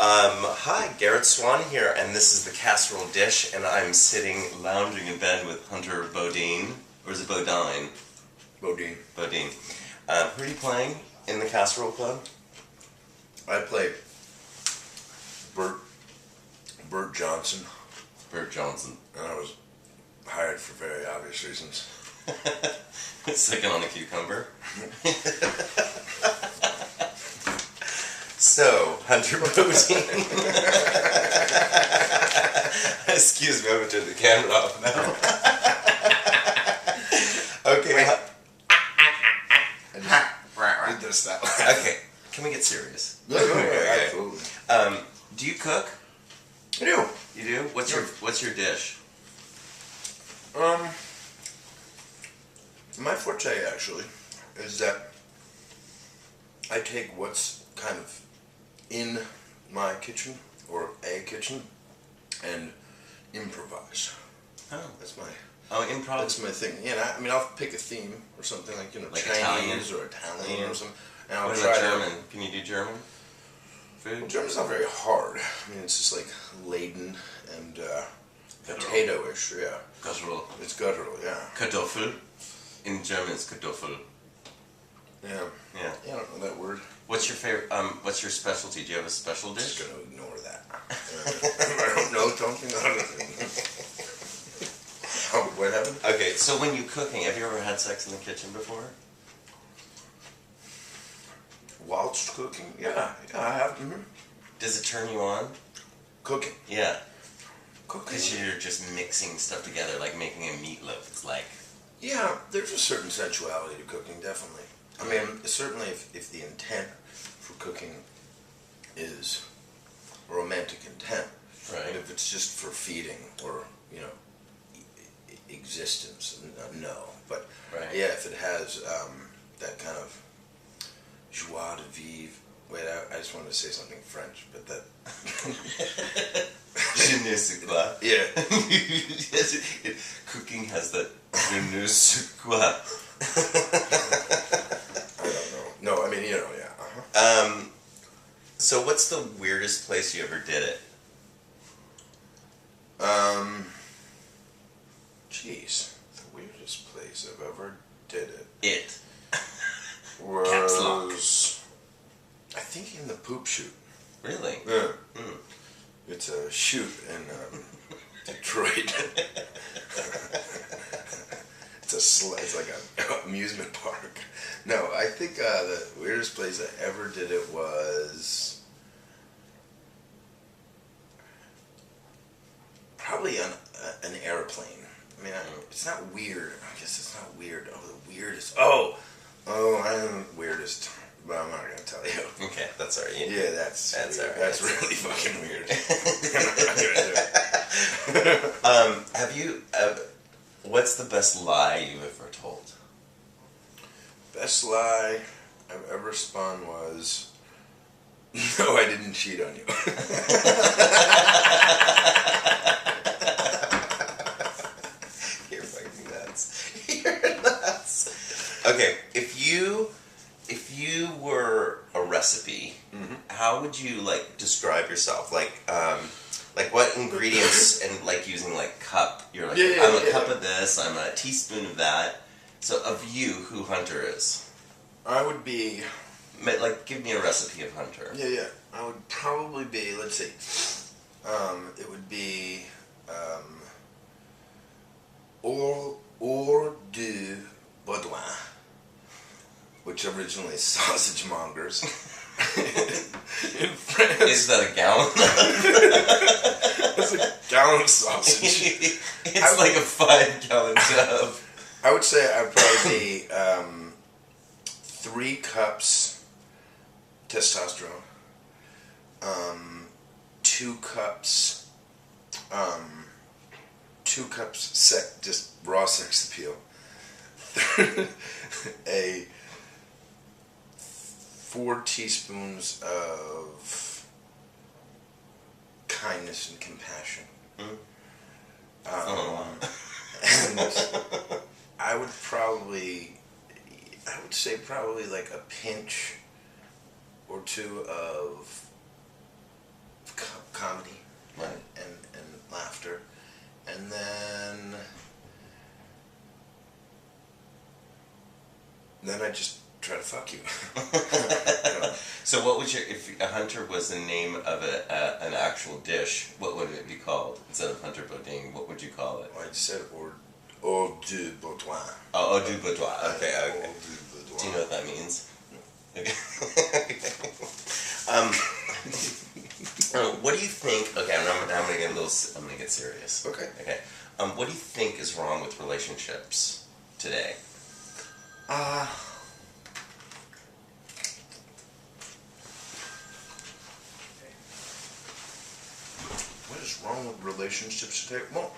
Hi, Garrett Swann here, and this is the Casserole Dish, and I'm sitting lounging in bed with Hunter Bodine, or is it Bodine? Bodine. Bodine. Who are you playing in the Casserole Club? I play Bert Johnson. Bert Johnson. And I was hired for very obvious reasons. Sticking on a cucumber. So, Hunter Bodine. Excuse me, I'm going to turn the camera off now. Okay. I did this that way. Okay, can we get serious? Okay. Absolutely. Do you cook? I do. You do? What's your dish? My forte actually is that I take what's kind of in my kitchen or a kitchen and improvise. Oh, That's my improv. That's my thing. Yeah, I mean, I'll pick a theme or something like Like Chinese Italian? or Italian or something. And I'll What try about to. German? Can you do German food? Well, German's not very hard. I mean, it's just like laden and potato-ish. Yeah, Casserole. it's guttural. Yeah. Kartoffel. In German, it's Kartoffel. Yeah. Yeah. Yeah, I don't know that word. What's your favorite? What's your specialty? Do you have a special I'm just dish? gonna ignore that. I don't know. Oh, what happened? Okay, so when you're cooking, have you ever had sex in the kitchen before? Whilst cooking? Yeah, I have. Mm-hmm. Does it turn you on? Cooking. Yeah. Cooking. Because you're just mixing stuff together, like making a meatloaf. It's like. Yeah, there's a certain sensuality to cooking, definitely. I mean, certainly if the intent for cooking is a romantic intent, Right. but if it's just for feeding or, existence, no. But Right. yeah, if it has that kind of joie de vivre. Wait, I just wanted to say something French, but that. Je ne sais quoi. Yeah. Cooking has that je ne sais quoi. I don't know. No, I mean, yeah. Uh-huh. So what's the weirdest place you ever did it? Jeez, the weirdest place I've ever did it. It. Was, lock. I think in the poop chute. Really? Yeah. Mm. It's a chute in Detroit. It's like an amusement park. No, I think the weirdest place I ever did it was probably on an airplane. I mean, it's not weird. I guess it's not weird. Oh, the weirdest. Oh, I am the weirdest. But I'm not gonna tell you. Okay, that's all right. Yeah, that's all right. That's really fucking weird. I'm not gonna do it. Have you? What's the best lie you've ever told? Best lie I've ever spun was, no, I didn't cheat on you. You're fucking nuts. You're nuts. Okay, if you were a recipe, Mm-hmm. how would you describe yourself? Like what ingredients and using cup? You're like, I'm a cup of this. I'm a teaspoon of that. So of you, who Hunter is? I would be. Give me a recipe of Hunter. Yeah. I would probably be. Let's see. It would be hors du Bodine, which originally is sausage mongers. In France. Is that a gallon? It's a gallon of sausage. It's like a 5-gallon tub. I would say I'd probably be 3 cups testosterone, 2 cups just raw sex appeal, 4 teaspoons of kindness and compassion. Mm. And I would say probably like a pinch or 2 of comedy Right. and laughter. And then I just try to fuck you. So what would if a Hunter was the name of an actual dish, what would it be called? Instead of Hunter Bodine, what would you call it? Well, I said Eau du Boudoir. Oh, Eau du Boudoir. Okay, okay. Eau du Boudoir. Do you know what that means? Okay. What do you think? Okay, I'm gonna get I'm gonna get serious. Okay. Okay. What do you think is wrong with relationships today? What is wrong with relationships today? Well,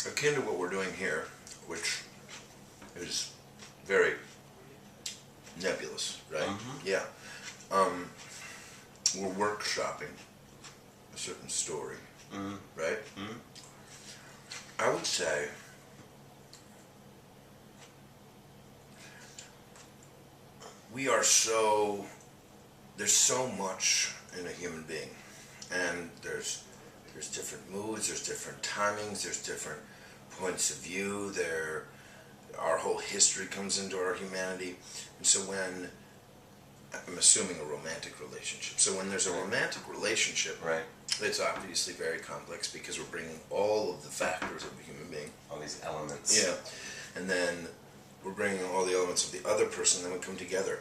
akin to what we're doing here, which is very nebulous, right? Mm-hmm. Yeah. We're workshopping a certain story, right? Mm-hmm. I would say there's so much in a human being, and there's different moods, there's different timings, there's different points of view, our whole history comes into our humanity. And so when, I'm assuming a romantic relationship, so when there's a romantic relationship, Right. it's obviously very complex because we're bringing all of the factors of a human being. All these elements. Yeah. And then we're bringing all the elements of the other person, and then we come together.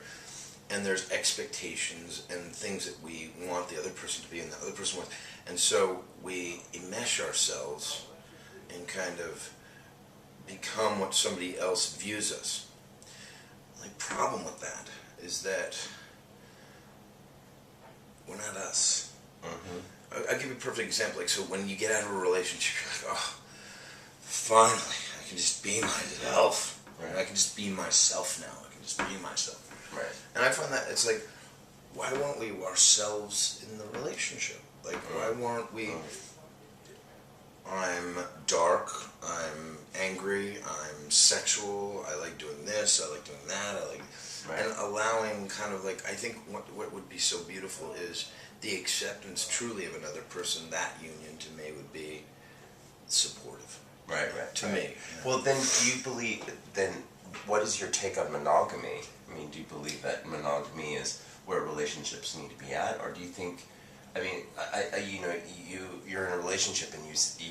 And there's expectations and things that we want the other person to be and the other person wants. And so we enmesh ourselves and kind of become what somebody else views us. The problem with that is that we're not us. Mm-hmm. I'll give you a perfect example. Like, so when you get out of a relationship, you're like, oh, finally, I can just be myself. Right. I can just be myself now. I can just be myself. Right. And I find that it's like, why weren't we ourselves in the relationship? Like, why weren't we? I'm dark, I'm angry, I'm sexual, I like doing this, I like doing that, Right. and allowing kind of like, I think what would be so beautiful is the acceptance truly of another person. That union to me would be supportive. Right. To me. Well, then, do you believe? Then, what is your take on monogamy? I mean, do you believe that monogamy is where relationships need to be at, or do you think? I mean, you're in a relationship and you see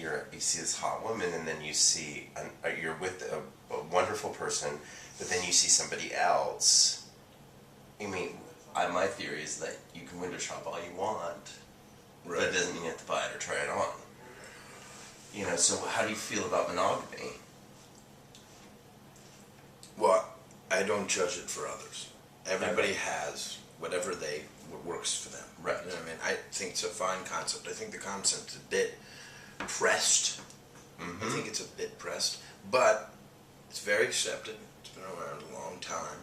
this hot woman, and then you see you're with a wonderful person, but then you see somebody else. I mean, my theory is that you can window shop all you want, Right. but it doesn't mean you have to buy it or try it on. So how do you feel about monogamy? Well, I don't judge it for others. Everybody has what works for them. Right. You know what I mean? I think it's a fine concept. I think the concept's a bit pressed. Mm-hmm. I think it's a bit pressed, but it's very accepted. It's been around a long time.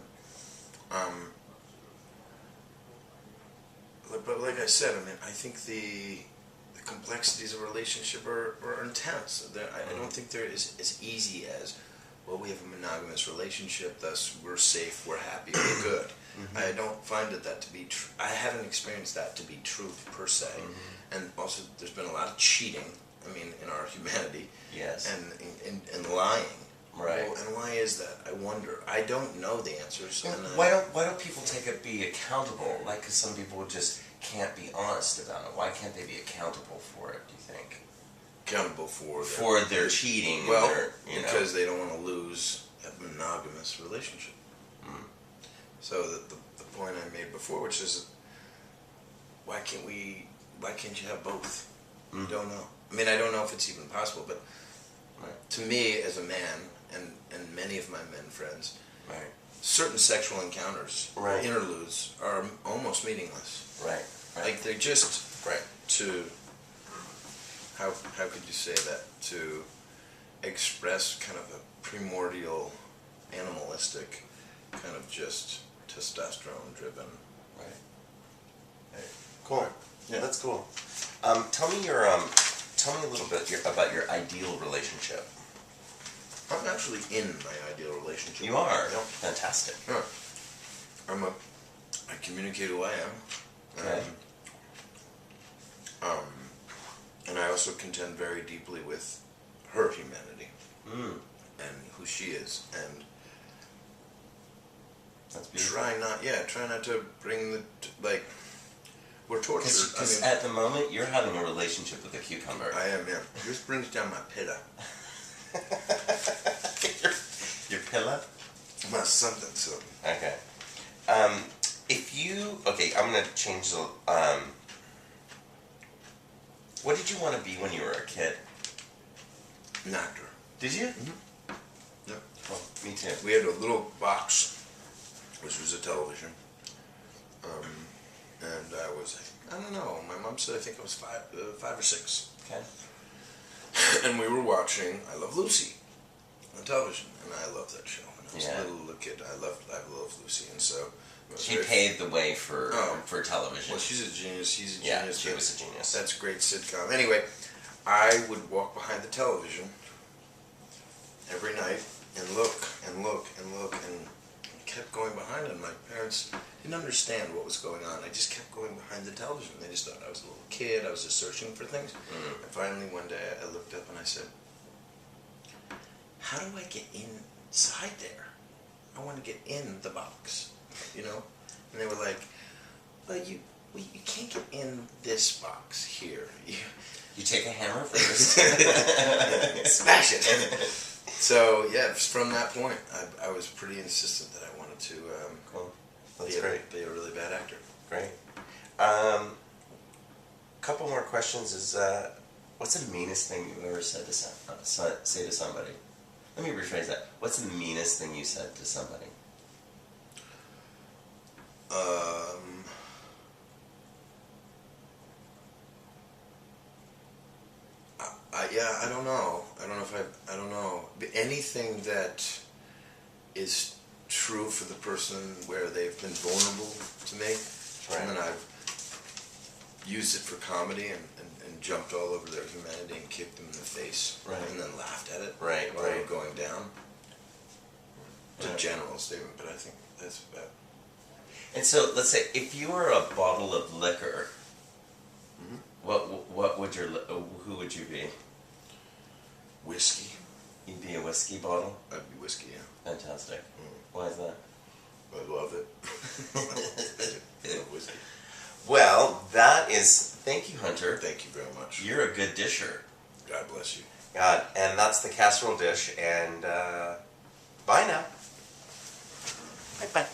But like I said, I mean, I think the complexities of a relationship are intense. I don't think they're as easy as, well, we have a monogamous relationship, thus we're safe, we're happy, we're good. Mm-hmm. I don't find that to be true. I haven't experienced that to be true per se. Mm-hmm. And also, there's been a lot of cheating, I mean, in our humanity. Yes. And lying. Right. Well, and why is that? I wonder. I don't know the answers. Yeah, and why don't people be accountable? Like, because some people just can't be honest about it. Why can't they be accountable for it, do you think? Accountable for their cheating. Well, and because they don't want to lose a monogamous relationship. Mm. So the point I made before, which is, why can't you have both? Mm. I don't know. I mean, I don't know if it's even possible, but to me, as a man, and many of my men friends, right. certain sexual encounters, right. interludes, are almost meaningless. Right. Like, they're just to, how could you say that, to express kind of a primordial, animalistic, kind of just testosterone driven. Right. Hey, cool. Yeah, that's cool. Tell me a little bit about your ideal relationship. I'm actually in my ideal relationship. You are? Yeah. Fantastic. Yeah. I communicate who I am. Okay. And I also contend very deeply with her humanity and who she is, and that's beautiful. Try not to bring we're tortured. Because at the moment you're having a relationship with a cucumber. I am, yeah. This brings down my pitta. Your pilla? My something. Okay. I'm gonna change the. What did you want to be when you were a kid? An actor. Did you? Mm-hmm. Yep. Well, me too. We had a little box, which was a television. And I was, I don't know, my mom said I think I was 5 or 6. Okay. And we were watching I Love Lucy on television, and I loved that show. When I was a little kid, I loved Lucy, and so she paved the way for television. Well, she's a genius. He's a yeah, genius. she was a genius. That's a great sitcom. Anyway, I would walk behind the television every night and look and look and look and kept going behind it. My parents didn't understand what was going on. I just kept going behind the television. They just thought I was a little kid. I was just searching for things. And finally one day I looked up and I said, how do I get inside there? I want to get in the box, you know? And they were like, well, you can't get in this box here. You take a hammer first. Smash it. So, yeah, from that point, I was pretty insistent that I wanted to cool. That's great. Be a really bad actor. Great. Couple more questions is, what's the meanest thing you've ever said to say to somebody? Let me rephrase that. What's the meanest thing you said to somebody? I don't know. I don't know. Anything that is true for the person where they've been vulnerable to me, right. And then I've used it for comedy and jumped all over their humanity and kicked them in the face, right. And then laughed at it right, while they were going down. It's a right. general statement, but I think that's about. And so, let's say, if you were a bottle of liquor, what would who would you be? Whiskey. You'd be a whiskey bottle? I'd be whiskey, yeah. Fantastic. Why is that? I love it. I love whiskey. Well, thank you, Hunter. Thank you very much. You're a good disher. God bless you. God, and that's the casserole dish, and bye now. Bye-bye.